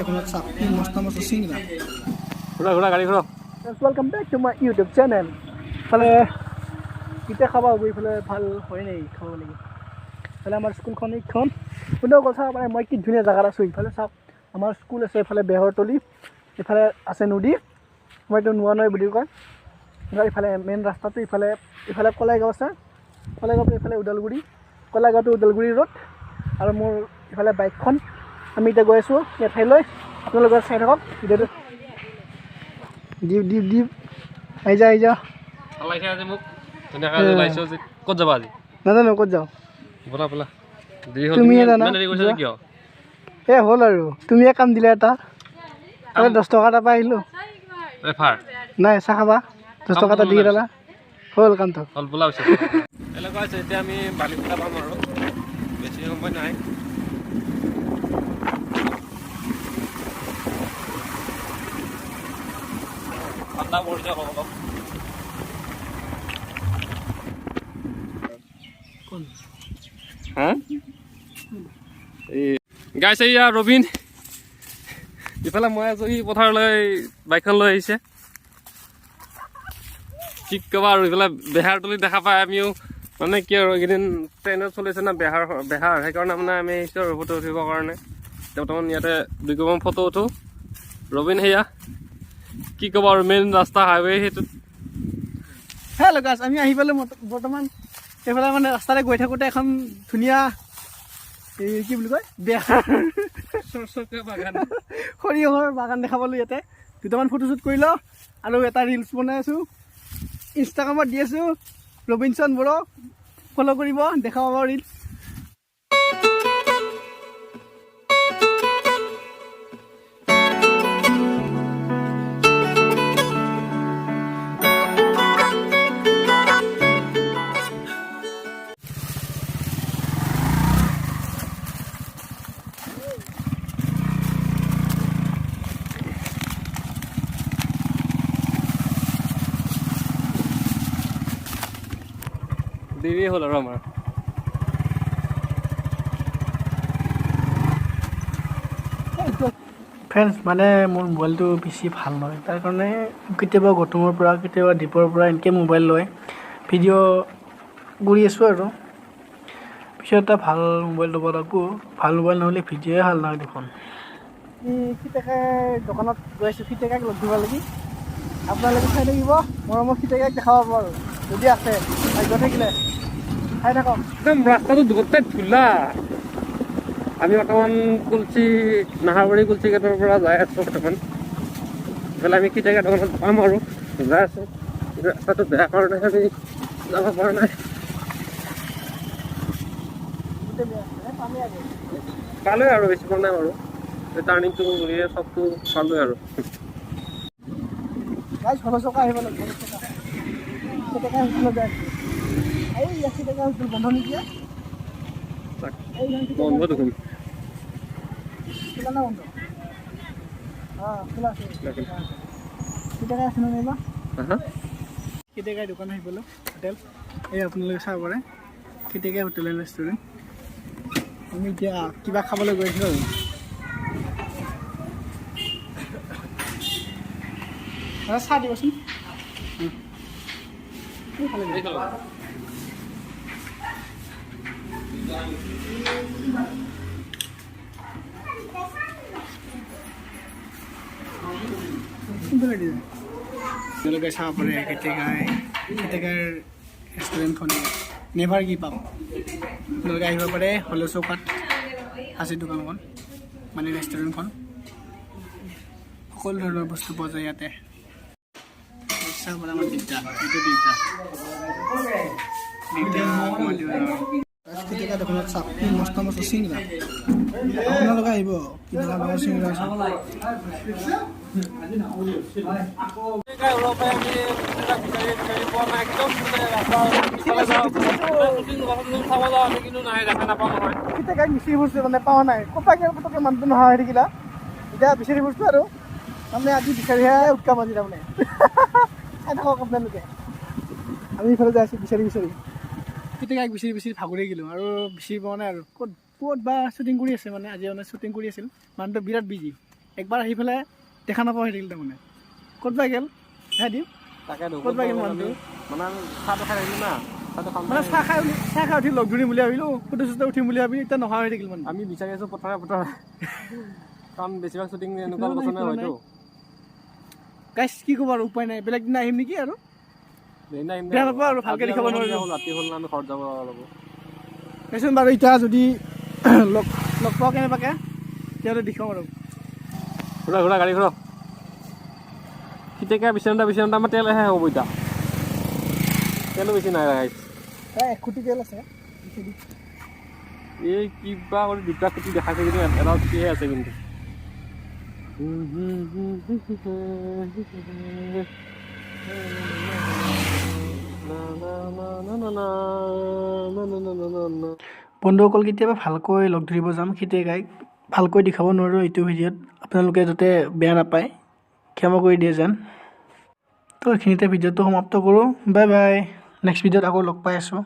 dokonot sappi masta masta singra. ঘোৰা গাড়ী ঘোৰা Welcome back to my YouTube channel. ফলে কিটা খাবা গৈ ফলে ভাল হয় নাই খাব লাগি ফলে আমাৰ স্কুলখন এইখন কোনেও কথা মানে মই কি ধুনীয়া জায়গা আছো ইফালে চাওক আমাৰ স্কুল আছে ইফালে বেহৰতলি ইফালে আছে নদী মই তো নোৱা নয় বুলি কয় ইফালে মেইন ৰাস্তাটো ইফালে কলাইগাঁও আছে কলাইগাঁও ইফালে উদালগুৰি কলাইগাঁও উদালগুৰি ৰোড আৰু মোৰ ইফালে বাইকখন আমি এতিয়া গৈ আছো এই ঠাইলৈ আপোনালোকে চাই থাকক ভিডিঅ'টো ডিপ আহি যা লাইছে আজি মোক ধুনীয়াকৈ লাইছে আজি ক'ত যাবা আজি নাজানো ক'ত যাওঁ বলা বলা দেৰি হ'ল তুমিয়ে জানা দেৰি কৰিছা কিয় এই হ'ল আৰু তুমিয়ে কাম দিলে এটা 10 টকা এটা পাই আহিলোঁ ৰেফাৰ নাই চাহ খাবা 10 টকা এটা দি দিলা হ'ল কামটো হ'ল বোলা হৈছে এনেকুৱা হৈছে এতিয়া আমি বালিপুৰা পাম আৰু বেছি সময় নাই ঠাণ্ডা পৰিছে অলপ গাইছে ইয়া ৰবিন ইফালে মই আছো সি পথাৰলৈ বাইকখন লৈ আহিছে কি ক'বা আৰু ইফালে বেহাৰতলি দেখা পাই আমিও মানে কি আৰু এইকেইদিন ট্ৰেইনত চলিছে না বেহাৰ সেইকাৰণে মানে আমি আহিছোঁ আৰু ফটো উঠিবৰ কাৰণে বৰ্তমান ইয়াতে দুইকমান ফটো উঠো ৰবিন সেয়া কি ক'বা আৰু মেইন ৰাস্তা হাইৱে সেইটোত হেল্ল' গাইছ আমি আহি পালোঁ বৰ্তমান এইফালে মানে ৰাস্তাৰে গৈ থাকোঁতে এখন ধুনীয়া এই কি বুলি কয় বেহাৰ সৰিয়হৰ বাগান দেখা পালোঁ ইয়াতে দুটামান ফটোশ্বুট কৰি লওঁ আৰু এটা ৰিলছ বনাই আছোঁ ইনষ্টাগ্ৰামত দি আছোঁ ৰবিনসন বড়ো ফ'ল' কৰিব দেখা পাব ৰিলছ দেৰি হ'ল আৰু আমাৰ ফ্ৰেণ্ডছ মানে মোৰ মোবাইলটো বেছি ভাল নহয় তাৰ কাৰণে কেতিয়াবা গৌতমৰ পৰা কেতিয়াবা দীপৰ পৰা এনেকৈ মোবাইল লৈ ভিডিঅ' কৰি আছোঁ আৰু পিছত এটা ভাল মোবাইল ল'ব লাগিব ভাল মোবাইল নহ'লে ভিডিঅ'ই ভাল নহয় দেখোন ফিটেকাই দোকানত গৈ আছোঁ ফিটেকাক লগ দিব লাগি আপোনালোকে চাই থাকিব মৰমৰ ফিটেকাক দেখাব পাব আৰু যদি আছে ভাগ্য থাকিলে চাই থাকক একদম ৰাস্তাটো গোটেই ধূলা আমি বৰ্তমান নাহাৰবাৰী কুলচি গেটৰ পৰা যাই আছোঁ বৰ্তমান এইফালে আমি কেতিয়াবা দোকানত পাম আৰু যাই আছোঁ ৰাস্তাটো বেয়া কাৰণে আমি যাব পৰা নাই পালোৱে আৰু বেছি পোৱা নাই বাৰু টাৰ্ণিংটো ঘূৰিয়ে চবটো পালোৱে আৰু চকা আহিব লাগিব বন্ধ নিদিয়ে বন্ধ দেখোন খোলা না বন্ধ খোলা আছে কেতিয়াকৈ আছে নাইবা কেতিয়াকৈ দোকান আহি পালোঁ হোটেল এই আপোনালোকে চাব পাৰে কেতিয়াকৈ হোটেল এণ্ড ৰেষ্টুৰেণ্ট আমি এতিয়া কিবা খাবলৈ গৈ আছিলোঁ আৰু চাহ দিবচোন আপোনালোকে চাব পাৰে কেতিয়াকৈ ৰেষ্টুৰেণ্টখন নেভাৰ গিভ আপ আপোনালোকে আহিব পাৰে হলেও চৌকাত আছে দোকানখন মানে ৰেষ্টুৰেণ্টখন সকলো ধৰণৰ বস্তু পোৱা যায় ইয়াতে চাব পাৰে আমাৰ দিগদাৰ এইটো দিগদাৰ কেতিয়াবা দোকানত চাপ্পি মস্ত মস্ত চিংৰা আপোনালোকে আহিব কি ডাঙৰ ডাঙৰ চিংৰা আছে বিচাৰি ফুৰিছোঁ মানে পোৱা নাই ক'ৰবাকে পটককৈ মানুহটো নহা হৈ থাকিলা এতিয়া বিচাৰি ফুৰিছোঁ আৰু তাৰমানে আজি বিচাৰিহে উৎকাম আজি তাৰমানে চাই থাকক আপোনালোকে আমি ইফালে যাই আছোঁ বিচাৰি কেতিয়াকৈ বিচাৰি ভাগৰি গ'লোঁ আৰু বিচাৰি পোৱা নাই আৰু ক'ত বা শ্বুটিং কৰি আছে মানে আজি মানে শ্বুটিং কৰি আছিল মানুহটো বিৰাট বিজি একবাৰ আহি পেলাই দেখা নাপাওঁ হৈ থাকিল তাৰমানে ক'ত পাই গ'ল হে দিম তাকেতো ক'ত পাই গ'ল মানুহটো মানে আমি চাহটো খাই আহিলোঁ না চাহটো খাম মানে চাহ খাই উঠি লগ ধৰিম বুলি ভাবিলোঁ ফটো চটো উঠিম বুলি ভাবি এতিয়া নহা হৈ থাকিল মানে আমি বিচাৰি আছোঁ পথাৰে কাৰণ বেছিভাগ শ্বুটিং এনেকুৱা লোকেশ্যনে হয়তো গাইছ কি ক'ব আৰু উপায় নাই বেলেগ দিনা আহিম নেকি আৰু বেয়া নাপাওঁ আৰু ভালকৈ দেখাব নোৱাৰিলোঁ ৰাতি হ'ল না আমি ঘৰত যাব লাগিব দেচোন বাৰু এতিয়া যদি লগ পাওঁ কেনেবাকৈ তেতিয়াহ'লে দেখাম আৰু ঘূৰা গাড়ী ঘূৰা কেতিয়াকৈ বিচনাটা আমাৰ তেলহে হ'ব এতিয়া তেলো বেছি নাই ৰাইজ 1 কোটি তেল আছে এই কিবা কৰি 2টা কোটি দেখাইছে কিন্তু এটা কোটিহে আছে কিন্তু বন্ধুসকল কেতিয়াবা ভালকৈ লগ ধৰিব যাম খেতিয়ে গাইক ভালকৈ দেখাব নোৱাৰোঁ এইটো ভিডিঅ'ত আপোনালোকে যাতে বেয়া নাপায় ক্ষমা কৰি দিয়ে যেন তো এইখিনিতে ভিডিঅ'টো সমাপ্ত কৰোঁ বাই বাই নেক্সট ভিডিঅ'ত আকৌ লগ পাই আছোঁ